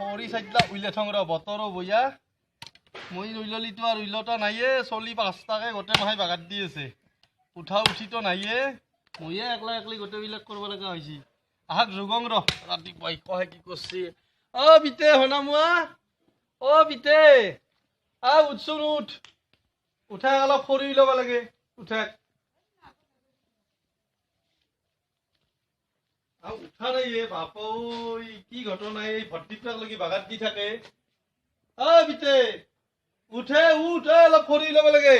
খৰি চাইডলা উইলে থং ৰ বতৰো বয়া মই উইললিটো আর উইলটা নাইয়ে চলি পাঁচটাকে গোটে মাহাই বাগাত দি আছে উঠা উঠিতো নাইয়ে মইয়ে একলা একলি গোটে বিলাক করব লাগা হইছি আহাক যোগং র ৰাতিপুৱাই কহে কি করছি ও বিতে হনামুয়া ও বিতে আ উঠছুন উঠ উঠা অলপ খৰি ল'ব লাগে উঠা উঠা নাই বাপ কি ঘটনা এই ভর্তিটাক লাগি বাগাত দি থাকে বিতে উঠে উঠ অলপ খৰি ল'ব লাগে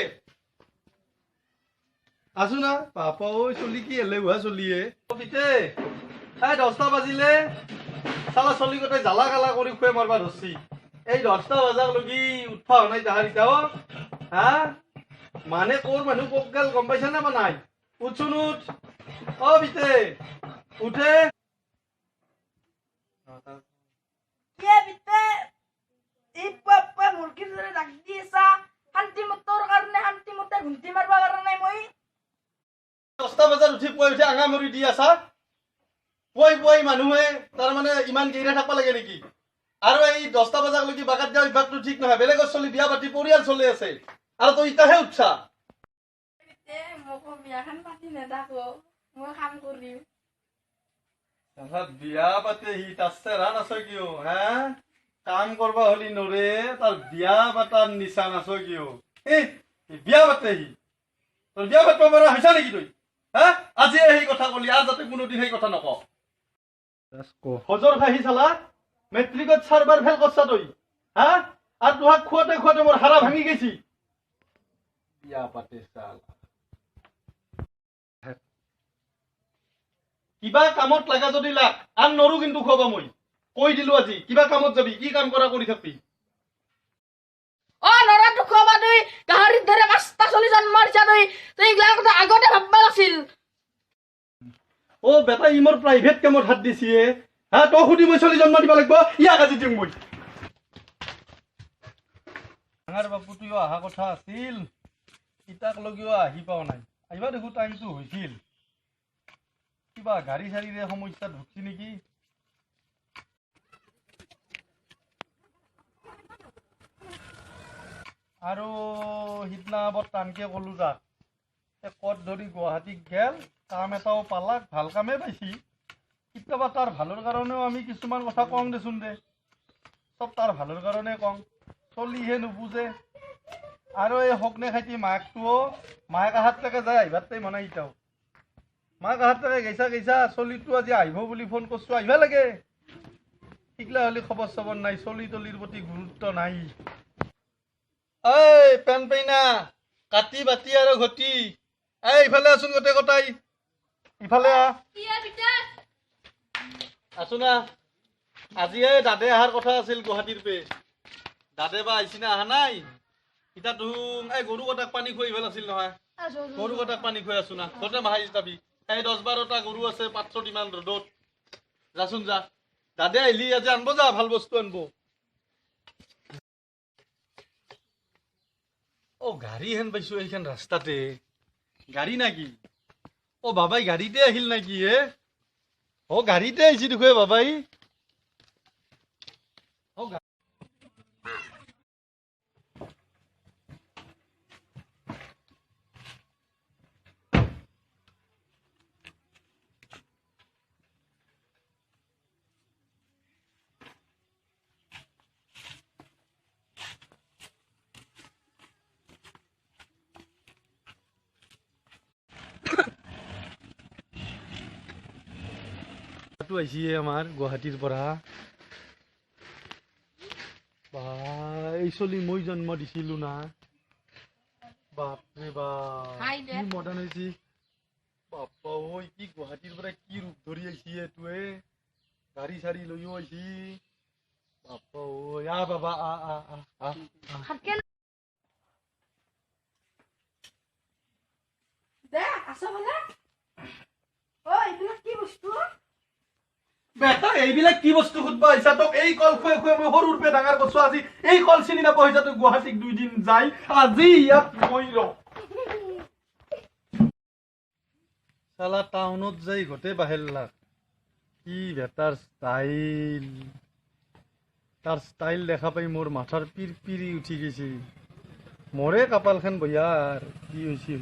আছো না বাপ চলি কি এলেহুৱা চলিয়ে বিতে 10টা বাজিলে চালা চলি গোটেই জ্বালা কালা কৰি খুৱে মাৰবা ধৰছি এই 10টা বাজাক লগি উঠবা হোৱা নাই তাহাৰ ইটাও হা মানে কোৰ মানুহ কোক গাল গম পাইছা না বা নাই উঠচোন উঠ বিতে উঠে মুৰ্গীৰ দৰে ডাক দি আছা শান্তি মতৰ কাৰণে শান্তি মতে ঘুমটি মাৰবা পৰা নাই মই 10টা বজাত উঠি উঠি আঙা মৰি দি আছা পুৱাই মানুহে তাৰ মানে ইমান গেইৰা থাকবা লাগে নেকি আৰু এই 10টা বজাক লগি বাগাত দিয়া অভ্যাসটো ঠিক নহয় বেলেগৰ চলি বিয়া পাতি পৰিয়াল চলি আছে আৰু তই ইটাহে উঠছা মোক বিয়াখন পাতি নেদাকো মই কাম কৰিম বিয়া পাতে সি তার রান আছো কিয় হ্যাঁ কাম করবা হলি নরে তার বিয়া পাতার নিশান আছো কিয় বিয়া পাতে সি তোর বিয়া পাতবা পারা হইছা নাকি তুই হ্যাঁ আজি এই কথা কলি আর যাতে কোনোদিন সেই কথা নক হজর খাহি চালা মেট্রিকত 4বার ফেল করছা তুই হ্যাঁ আর তোহাক খুয়াতে খুয়াতে মোর হারা ভাঙি গেছি বিয়া পাতে চালা কিবা কামত লাগা যদি লাগ আর নরু কিন্তু খবা মই কই দিলু আজি কিবা কামত যাবি কি কাম করা কৰি থাকবি নৰাটো খোৱাবা তুই গাহৰিৰ দৰে 5টা চলি জন্ম দিছা তুই এইগিলা কথা আগতে ভাববা লাগিছিল বেটা ইমৰ প্ৰাইভেট কামত হাত দিছিয়ে হ্যাঁ তো খুদি মই চলি জন্ম দিবা লাগব ইয়াক আজি দিম মই ডাঙৰ বাপু তুইও আহা কথা আছিল ইটাক লগিও আহি পাও নাই আহিবা দেখো টাইমটো হৈছিল কিবা গাড়ী চাড়ীৰে সমস্যা ঢুকছি নেকি আৰু সিদিনা বৰ টানকে কলো তাক কত ধৰি গুৱাহাটীত গেল কাম এটাও পালাক ভাল কামে পাইছি কেতিয়াবা তাৰ ভালৰ কাৰণেও আমি কিছুমান কথা কওঁ দেচোন দে চব তাৰ ভালৰ কাৰণে কওঁ চলিহে নুবুজে আৰু এই হকনে খাইটি মাকটোও মাক আহাত লৈকে যায় আহিবাত মনা ইটাও মাক আহাত লৈকে গেইছা চলিটো আজি আহিব বুলি ফোন কৰছো আহিবা লাগে শিকলা হলি খবৰ চবৰ নাই চলি তলিৰ প্ৰতি গুৰুত্ব নাই পেন পেইনা কাটি বাতি আৰু ঘটি ইফালে আছোন গোটেই কটাই ইফালে আছো না আজি দাদে অহাৰ কথা আছিল গুৱাহাটীৰ পে দাদে বা আহিছি না অহা নাই ইটা তুম গৰু কটাক পানী খুৱাই ভাল আছিল নহয় গৰু কটাক পানী খুৱাই আছো না গোটেই মাহাই যাবি 10-12টা গৰু আছে পাত্ৰত ইমান ৰ'দত যাচোন যা দাদে আহিলি আজি আনব যা ভাল বস্তু আনব গাড়ী হেন পাইছো এইখান ৰাস্তাতে গাড়ী নাকি বাবাই গাড়ীতে আহিল নাকি গাড়ীতে আহিছি দেখুৱে বাবাই আহিছে আমাৰ গুৱাহাটীৰ পৰা এই চলি মই জন্ম দিছিলো না বাপৰে কি মডাৰ্ণ হৈছে বাপা কি গুৱাহাটীৰ পৰা কি ৰূপ ধৰি আহিছে তোৱে গাড়ী চাড়ী লৈও আহিছি বাপা বাবা বেটা এইবিলাক কি বস্তু খুঁজবা আহিছা তোক এই কল খুৱাই খুৱাই মই সৰুৰ পে ডাঙৰ কৰছো আজি এই কল চিনি নাপাওঁ আহিছা তোক গুৱাহাটীক 2 দিন যাই আজি ইয়াত মই চালা টাউনত যাই গোটেই বাহেৰ লাগ কি বেটাৰ ষ্টাইল তাৰ ষ্টাইল দেখা পাই মোৰ মাথাৰ পিৰি উঠি গৈছে। মোৰে কপালখন বয়াৰ কি হৈছে